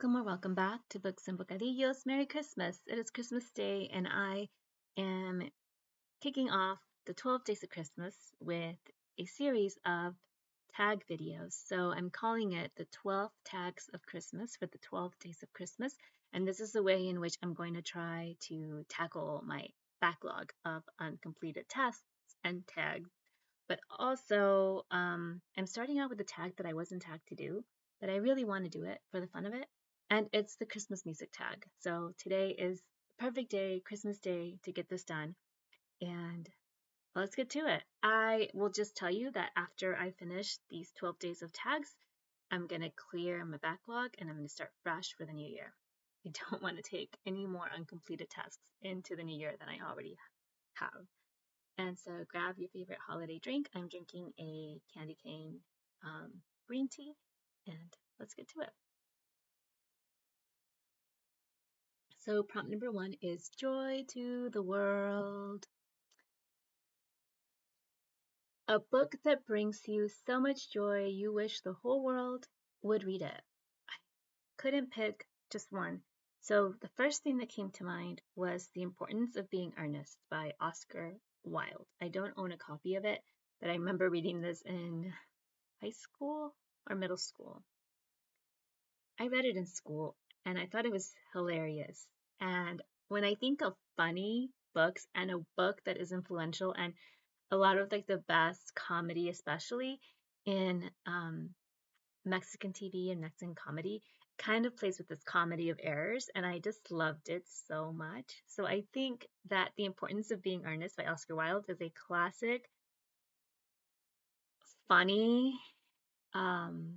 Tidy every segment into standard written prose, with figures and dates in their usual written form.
Welcome or welcome back to Books and Bocadillos. Merry Christmas. It is Christmas Day, and I am kicking off the 12 Days of Christmas with a series of tag videos. So I'm calling it the 12 Tags of Christmas for the 12 Days of Christmas. And this is the way in which I'm going to try to tackle my backlog of uncompleted tasks and tags. But also, I'm starting out with a tag that I wasn't tagged to do, but I really want to do it for the fun of it. And it's the Christmas music tag. So today is the perfect day, Christmas Day, to get this done. And let's get to it. I will just tell you that after I finish these 12 days of tags, I'm going to clear my backlog and I'm going to start fresh for the new year. I don't want to take any more uncompleted tasks into the new year than I already have. And so grab your favorite holiday drink. I'm drinking a candy cane green tea, and let's get to it. So prompt number 1 is joy to the world. A book that brings you so much joy you wish the whole world would read it. I couldn't pick just one. So the first thing that came to mind was The Importance of Being Earnest by Oscar Wilde. I don't own a copy of it, but I remember reading this in high school or middle school. I read it in school and I thought it was hilarious. And when I think of funny books and a book that is influential and a lot of like the best comedy, especially in Mexican TV and Mexican comedy, kind of plays with this comedy of errors, and I just loved it so much. So I think that The Importance of Being Earnest by Oscar Wilde is a classic, funny, um,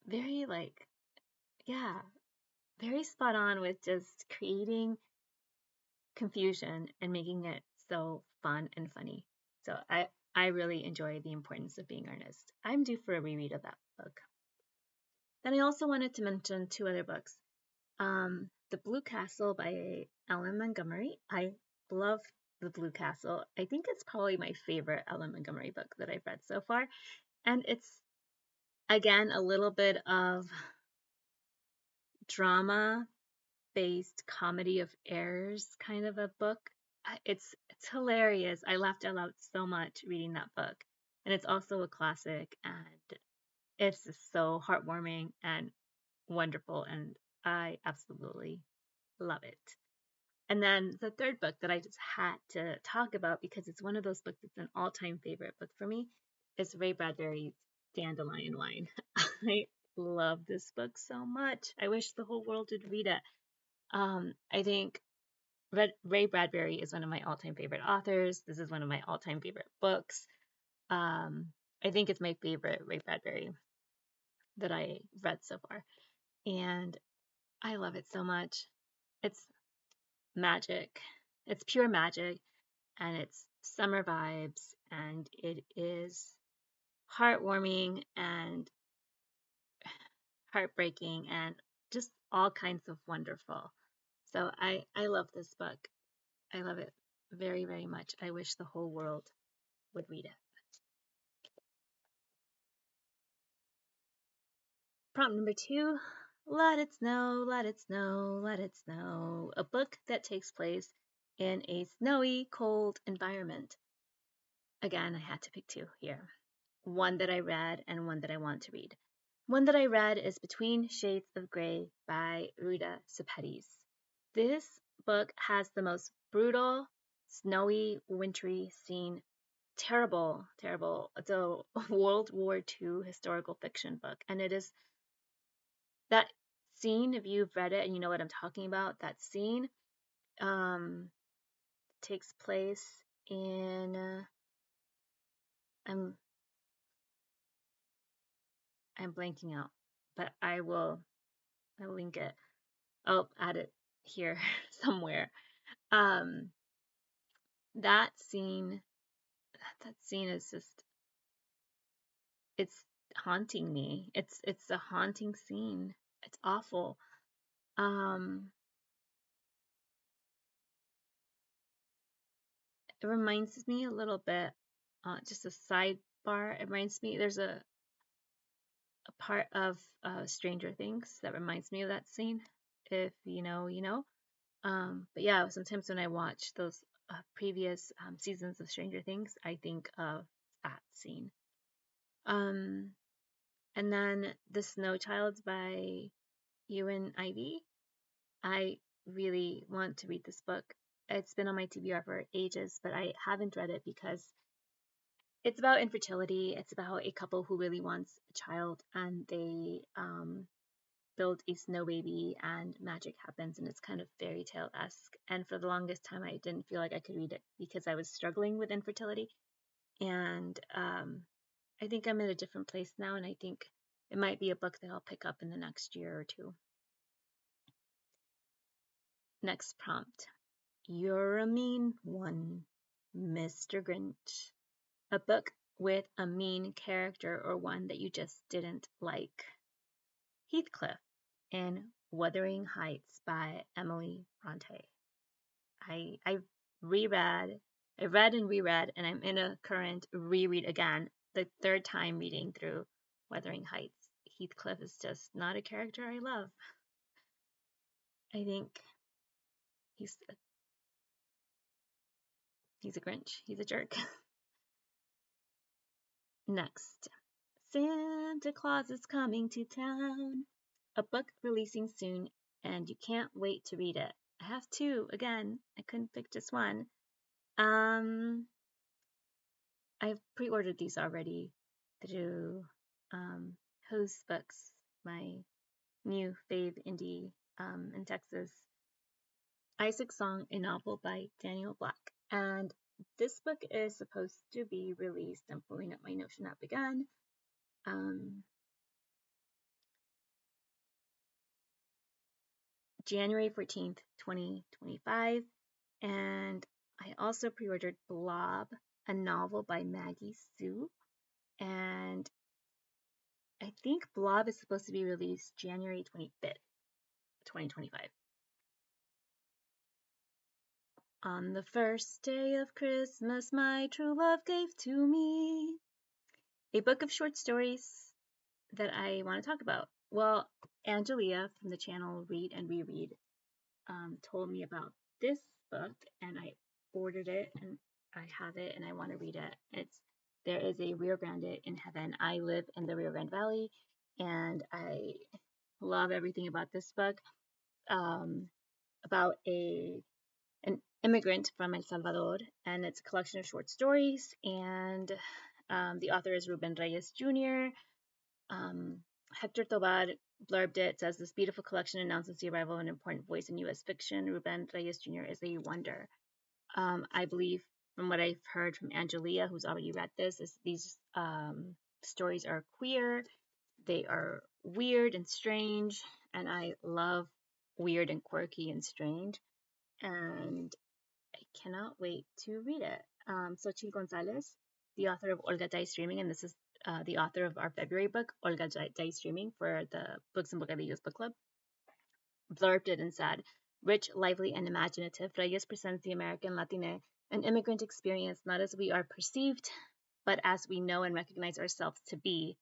very like, yeah, very spot on with just creating confusion and making it so fun and funny. So I really enjoy The Importance of Being Earnest. I'm due for a reread of that book. Then I also wanted to mention two other books. The Blue Castle by Ellen Montgomery. I love The Blue Castle. I think it's probably my favorite Ellen Montgomery book that I've read so far. And it's, again, a little bit of drama based comedy of errors kind of a book. It's hilarious. I laughed out loud so much reading that book. And it's also a classic and it's just so heartwarming and wonderful and I absolutely love it. And then the third book that I just had to talk about because it's one of those books that's an all-time favorite book for me is Ray Bradbury's Dandelion Wine. I love this book so much. I wish the whole world would read it. I think Ray Bradbury is one of my all-time favorite authors. This is one of my all-time favorite books. I think it's my favorite Ray Bradbury that I read so far. And I love it so much. It's magic. It's pure magic and it's summer vibes and it is heartwarming and heartbreaking and just all kinds of wonderful. So I love this book. I love it very, very much. I wish the whole world would read it. Prompt number 2, Let It Snow, Let It Snow, Let It Snow. A book that takes place in a snowy, cold environment. Again, I had to pick two here. One that I read and one that I want to read. One that I read is Between Shades of Grey by Ruta Sepetys. This book has the most brutal, snowy, wintry scene. Terrible, terrible. It's a World War II historical fiction book. And it is that scene, if you've read it and you know what I'm talking about, that scene takes place in, I'm blanking out, but I will link it. I'll add it here somewhere. Um, that scene, that scene is just, it's haunting me. It's a haunting scene. It's awful. It reminds me a little bit, just a sidebar. It reminds me, there's a a part of Stranger Things that reminds me of that scene. If you know, you know. But yeah, sometimes when I watch those previous seasons of Stranger Things, I think of that scene. Um, and then The Snow Child by Ewan Ivy. I really want to read this book. It's been on my TBR for ages, but I haven't read it because it's about infertility. It's about a couple who really wants a child, and they build a snow baby, and magic happens, and it's kind of fairy tale esque. And for the longest time, I didn't feel like I could read it because I was struggling with infertility. And I think I'm in a different place now, and I think it might be a book that I'll pick up in the next year or two. Next prompt. You're a mean one, Mr. Grinch. A book with a mean character or one that you just didn't like. Heathcliff in Wuthering Heights by Emily Bronte. I've reread, I read and reread, and I'm in a current reread again, the third time reading through Wuthering Heights. Heathcliff is just not a character I love. I think he's he's a Grinch. He's a jerk. Next, Santa Claus is coming to town. A book releasing soon, and you can't wait to read it. I have two. Again, I couldn't pick just one. I've pre-ordered these already through Host Books, my new fave indie in Texas. Isaac Song, a novel by Daniel Black. And this book is supposed to be released. I'm pulling up my Notion app again. January 14th, 2025. And I also pre-ordered Blob, a novel by Maggie Sue. And I think Blob is supposed to be released January 25th, 2025. On the first day of Christmas, my true love gave to me a book of short stories that I want to talk about. Well, Angelia from the channel Read and Reread told me about this book, and I ordered it, and I have it, and I want to read it. There is a Rio Grande in heaven. I live in the Rio Grande Valley, and I love everything about this book. About an immigrant from El Salvador, and it's a collection of short stories. And the author is Ruben Reyes Jr. Hector Tobar blurbed it, says this beautiful collection announces the arrival of an important voice in U.S. fiction. Ruben Reyes Jr. is a wonder. I believe, from what I've heard from Angelia, who's already read this, is these stories are queer, they are weird and strange, and I love weird and quirky and strange, and I cannot wait to read it. Xochitl Gonzalez, the author of Olga Dice Dreaming, and this is the author of our February book, Olga Dice Dreaming, for the Books and Bocadillos book club, blurbed it and said, rich, lively, and imaginative, Reyes presents the American Latina and immigrant experience not as we are perceived, but as we know and recognize ourselves to be.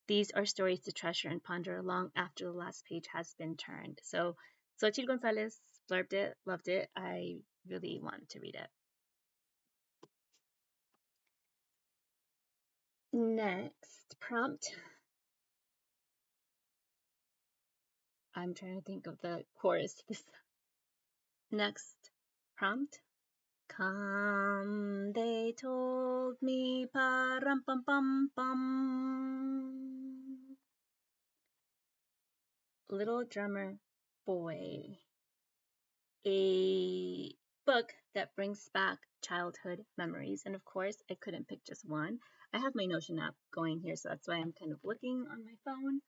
These are stories to treasure and ponder long after the last page has been turned. So Xochitl Gonzalez blurbed it, loved it. I really want to read it. Next prompt. I'm trying to think of the chorus to this. Next prompt. Come, they told me, pa-rum pum pum pum. Little Drummer Boy. A book that brings back childhood memories. And of course, I couldn't pick just one. I have my Notion app going here, so that's why I'm kind of looking on my phone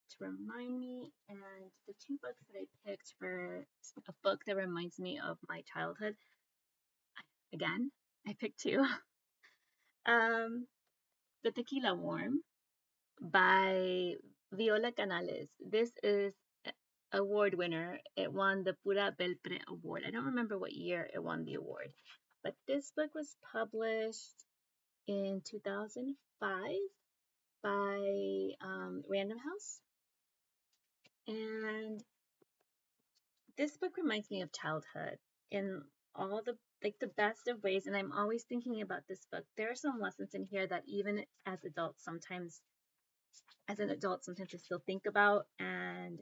to remind me. And the two books that I picked were a book that reminds me of my childhood. Again, I picked two. The Tequila Warm by Viola Canales. This is award winner. It won the Pura Belpre Award. I don't remember what year it won the award, but this book was published in 2005. by Random House. And this book reminds me of childhood in all the the best of ways, and I'm always thinking about this book. There are some lessons in here that even as an adult sometimes I still think about. And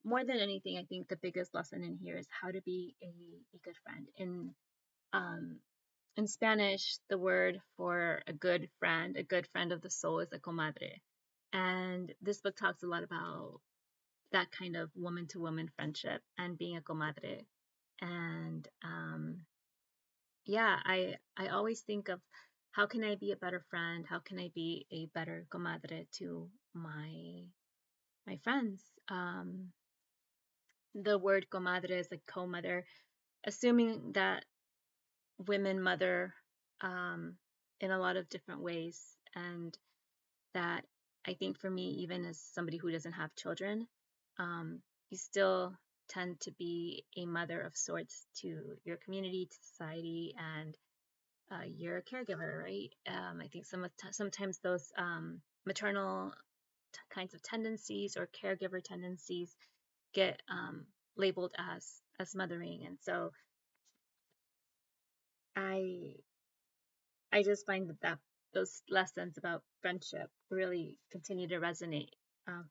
more than anything, I think the biggest lesson in here is how to be a good friend. Um in Spanish, the word for a good friend of the soul, is a comadre. And this book talks a lot about that kind of woman to woman friendship and being a comadre. And yeah, I always think of how can I be a better friend? How can I be a better comadre to my friends? The word comadre is like co-mother, assuming that women mother in a lot of different ways, and that I think for me, even as somebody who doesn't have children, um, you still tend to be a mother of sorts to your community, to society, and you're a caregiver, right? I think sometimes those maternal kinds of tendencies or caregiver tendencies get labeled as mothering, and so I I just find that those lessons about friendship really continue to resonate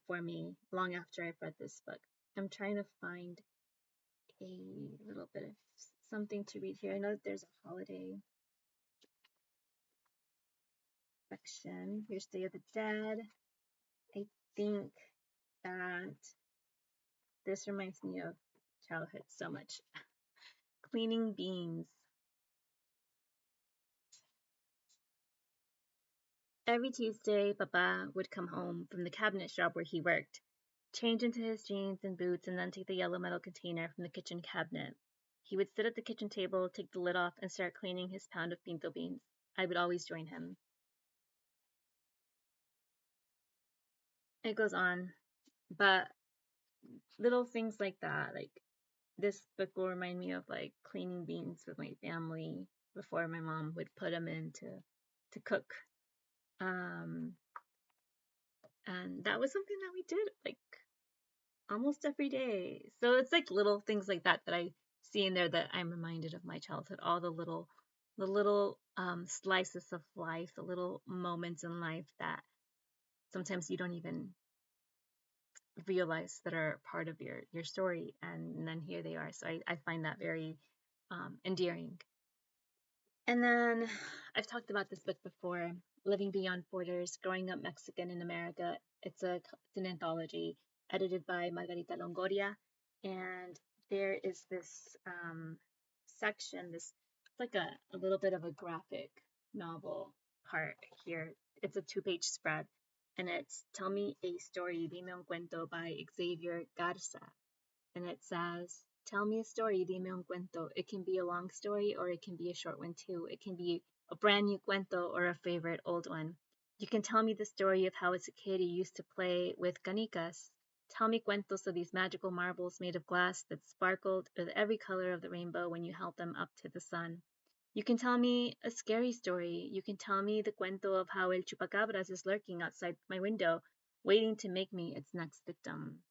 for me long after I've read this book. I'm trying to find a little bit of something to read here. I know that there's a holiday section. Here's Day of the Dead. I think that this reminds me of childhood so much. Cleaning beans. Every Tuesday, Papa would come home from the cabinet shop where he worked, change into his jeans and boots, and then take the yellow metal container from the kitchen cabinet. He would sit at the kitchen table, take the lid off, and start cleaning his pound of pinto beans. I would always join him. It goes on, but little things like that, like this book will remind me of like cleaning beans with my family before my mom would put them in to cook. Um, and that was something that we did like almost every day. So it's like little things like that that I see in there that I'm reminded of my childhood. All the little slices of life, the little moments in life that sometimes you don't even realize that are part of your story, and then here they are. So I find that very endearing. And then I've talked about this book before, Living Beyond Borders, Growing Up Mexican in America. It's an anthology edited by Margarita Longoria. And there is this section, it's like a little bit of a graphic novel part here. It's a two-page spread. And it's Tell Me a Story, Dime un Cuento by Xavier Garza. And it says, tell me a story, dime un cuento. It can be a long story or it can be a short one too. It can be a brand new cuento or a favorite old one. You can tell me the story of how as a kid you used to play with canicas. Tell me cuentos of these magical marbles made of glass that sparkled with every color of the rainbow when you held them up to the sun. You can tell me a scary story. You can tell me the cuento of how El Chupacabras is lurking outside my window, waiting to make me its next victim.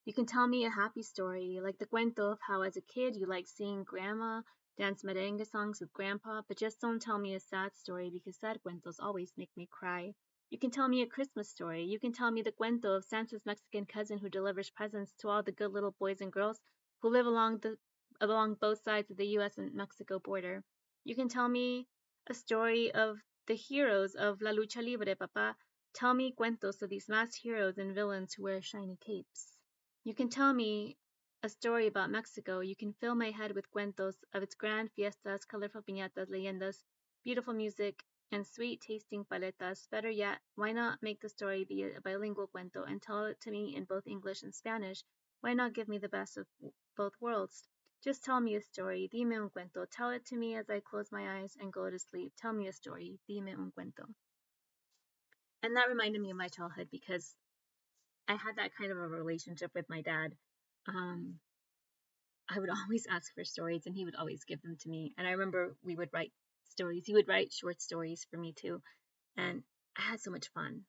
You can tell me a happy story, like the cuento of how as a kid you liked seeing grandma dance merengue songs with grandpa, but just don't tell me a sad story because sad cuentos always make me cry. You can tell me a Christmas story. You can tell me the cuento of Santa's Mexican cousin who delivers presents to all the good little boys and girls who live along both sides of the US and Mexico border. You can tell me a story of the heroes of La Lucha Libre, Papa. Tell me cuentos of these masked heroes and villains who wear shiny capes. You can tell me a story about Mexico. You can fill my head with cuentos of its grand fiestas, colorful piñatas, leyendas, beautiful music, and sweet tasting paletas. Better yet, why not make the story be a bilingual cuento and tell it to me in both English and Spanish? Why not give me the best of both worlds? Just tell me a story. Dime un cuento. Tell it to me as I close my eyes and go to sleep. Tell me a story. Dime un cuento. And that reminded me of my childhood because I had that kind of a relationship with my dad. Um, I would always ask for stories and he would always give them to me. And I remember we would write stories. He would write short stories for me too. And I had so much fun.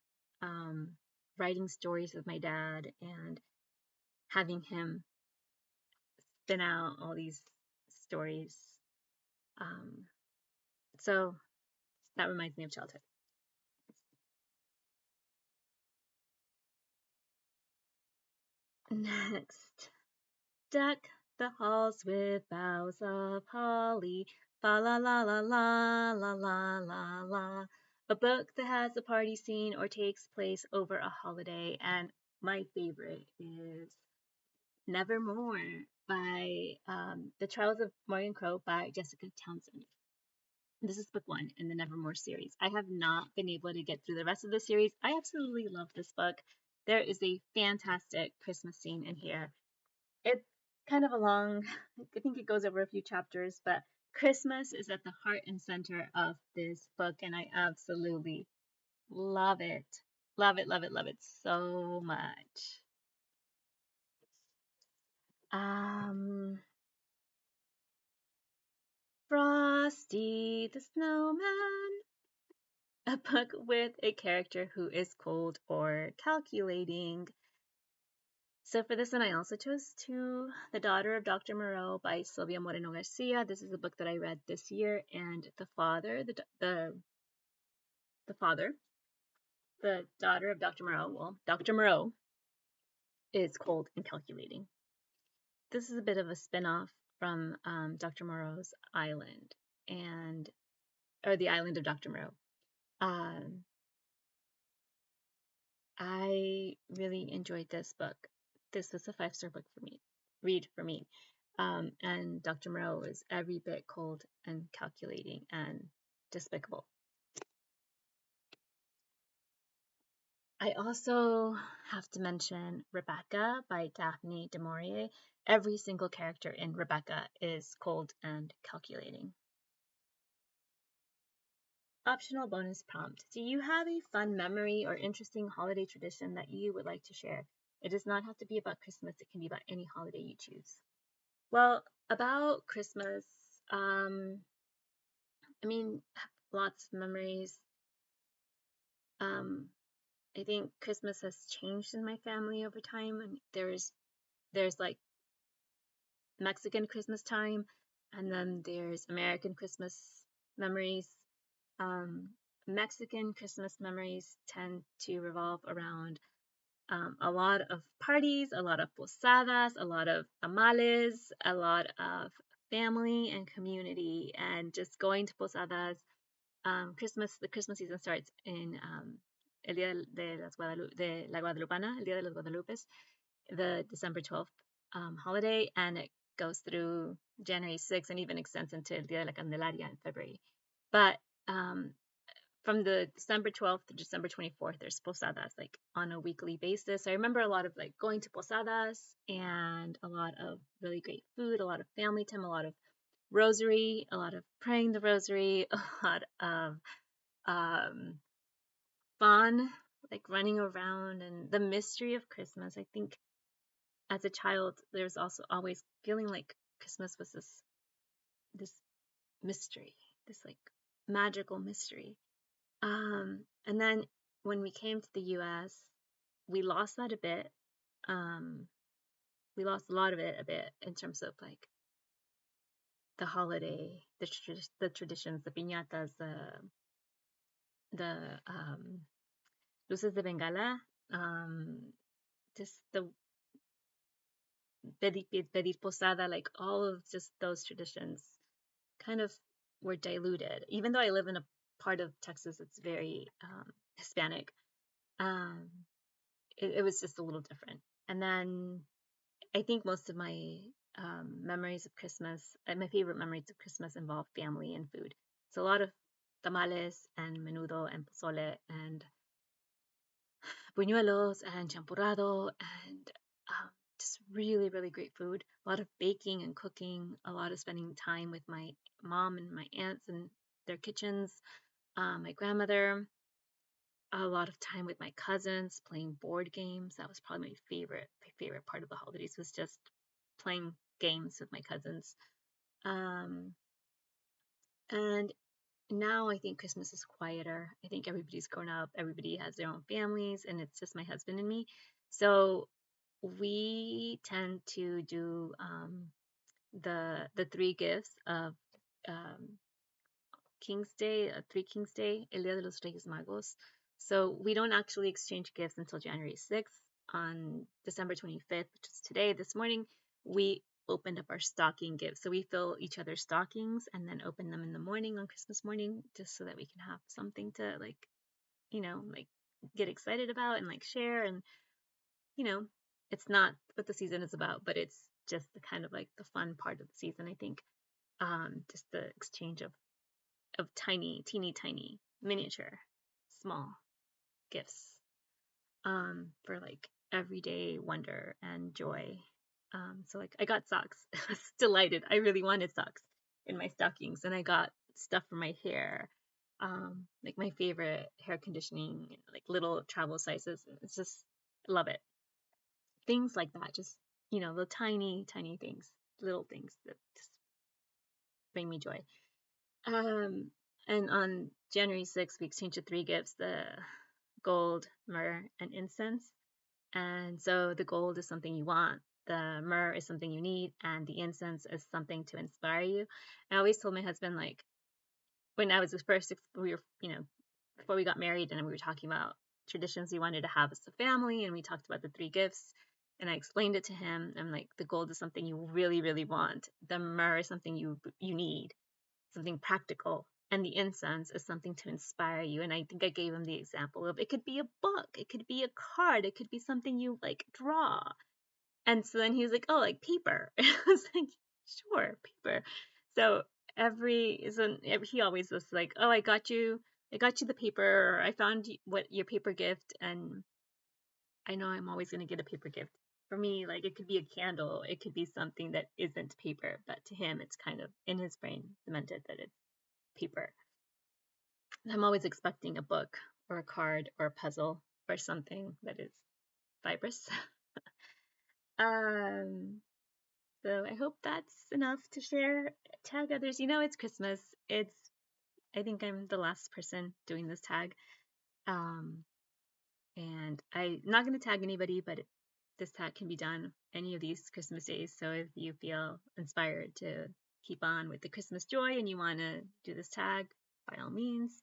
um, writing stories with my dad and having him spin out all these stories. Um, so that reminds me of childhood. Next, deck the halls with boughs of holly. Fa la la la la la la la la. A book that has a party scene or takes place over a holiday. And my favorite is Nevermore by The Trials of Morgan Crow by Jessica Townsend. This is book one in the Nevermore series. I have not been able to get through the rest of the series. I absolutely love this book. There is a fantastic Christmas scene in here. It's kind of a long, I think it goes over a few chapters, but Christmas is at the heart and center of this book, and I absolutely love it. Love it, love it, love it so much. Um, Frosty the Snowman, a book with a character who is cold or calculating. So for this one, I also chose The Daughter of Dr. Moreau by Sylvia Moreno Garcia. This is a book that I read this year, and the father, the daughter of Dr. Moreau, well, Dr. Moreau is cold and calculating. This is a bit of a spin-off from Dr. Moreau's Island, or the Island of Dr. Moreau. Um, I really enjoyed this book. This was a 5-star book for me, read for me. And Dr. Moreau is every bit cold and calculating and despicable. I also have to mention Rebecca by Daphne du Maurier. Every single character in Rebecca is cold and calculating. Optional bonus prompt. Do you have a fun memory or interesting holiday tradition that you would like to share? It does not have to be about Christmas. It can be about any holiday you choose. Well, about Christmas, I mean, lots of memories. I think Christmas has changed in my family over time, and there's like Mexican Christmas time, and then there's American Christmas memories. Um, Mexican Christmas memories tend to revolve around a lot of parties, a lot of posadas, a lot of tamales, a lot of family and community, and just going to posadas. The Christmas season starts in El Día de la Guadalupana, El Día de los Guadalupes, the December 12th holiday, and it goes through January 6th and even extends into El Día de la Candelaria in February. But from the December 12th to December 24th, there's posadas like on a weekly basis. I remember a lot of like going to posadas and a lot of really great food, a lot of family time, a lot of rosary, a lot of praying the rosary, a lot of um, fun, like running around and the mystery of Christmas. I think as a child, there's also always feeling like Christmas was this mystery, this like magical mystery. And then when we came to the U.S., we lost that a bit. Um, we lost a lot of it a bit in terms of like the holiday, the traditions, the piñatas, the luces de bengala, just the pedir posada, like all of just those traditions kind of were diluted. Even though I live in a part of Texas that's very Hispanic, um, it was just a little different. And then I think most of my memories of Christmas, my favorite memories of Christmas involve family and food. So a lot of tamales and menudo and pozole and buñuelos and champurrado and just really, really great food. A lot of baking and cooking, a lot of spending time with my mom and my aunts in their kitchens, my grandmother, a lot of time with my cousins playing board games. That was probably my favorite part of the holidays was just playing games with my cousins. And now I think Christmas is quieter. I think everybody's grown up, everybody has their own families, and it's just my husband and me. So we tend to do the three gifts of um, King's Day, Three Kings Day, El Día de los Reyes Magos. So we don't actually exchange gifts until January 6th. On December 25th, which is today, this morning, we opened up our stocking gifts. So we fill each other's stockings and then open them in the morning on Christmas morning, just so that we can have something to like, like get excited about and like share. And, you know, it's not what the season is about, but it's just the kind of like the fun part of the season, I think. Just the exchange of tiny, teeny tiny, miniature, small gifts for like everyday wonder and joy. So like I got socks. I was delighted. I really wanted socks in my stockings, and I got stuff for my hair, like my favorite hair conditioning, like little travel sizes. It's just I love it. Things like that, just the tiny, tiny things, little things that just bring me joy. Um, and on January 6th, we exchanged the three gifts: the gold, myrrh, and incense. And so the gold is something you want, the myrrh is something you need, and the incense is something to inspire you. I always told my husband, like, when I was the first, we were, before we got married, and we were talking about traditions we wanted to have as a family, and we talked about the three gifts. And I explained it to him. I'm like, the gold is something you really, really want. The myrrh is something you need, something practical, and the incense is something to inspire you. And I think I gave him the example of it could be a book, it could be a card, it could be something you like draw. And so then he was like, oh, like paper. I was like, sure, paper. So he always was like, oh, I got you the paper, or I found what your paper gift. And I know I'm always going to get a paper gift. For me, like it could be a candle, it could be something that isn't paper, but to him, it's kind of in his brain cemented that it's paper. I'm always expecting a book or a card or a puzzle or something that is fibrous. um, so I hope that's enough to share. Tag others. It's Christmas. I think I'm the last person doing this tag. Um, and I'm not going to tag anybody, but this tag can be done any of these Christmas days. So if you feel inspired to keep on with the Christmas joy and you want to do this tag, by all means.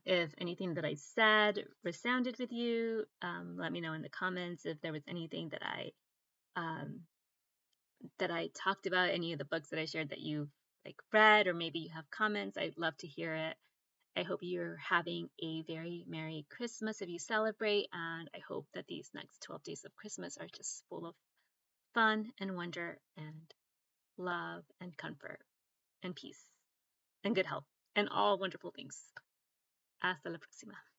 If anything that I said resounded with you, let me know in the comments. If there was anything um, that I talked about, any of the books that I shared that you've like read, or maybe you have comments, I'd love to hear it. I hope you're having a very Merry Christmas if you celebrate, and I hope that these next 12 days of Christmas are just full of fun and wonder and love and comfort and peace and good health and all wonderful things. Hasta la próxima.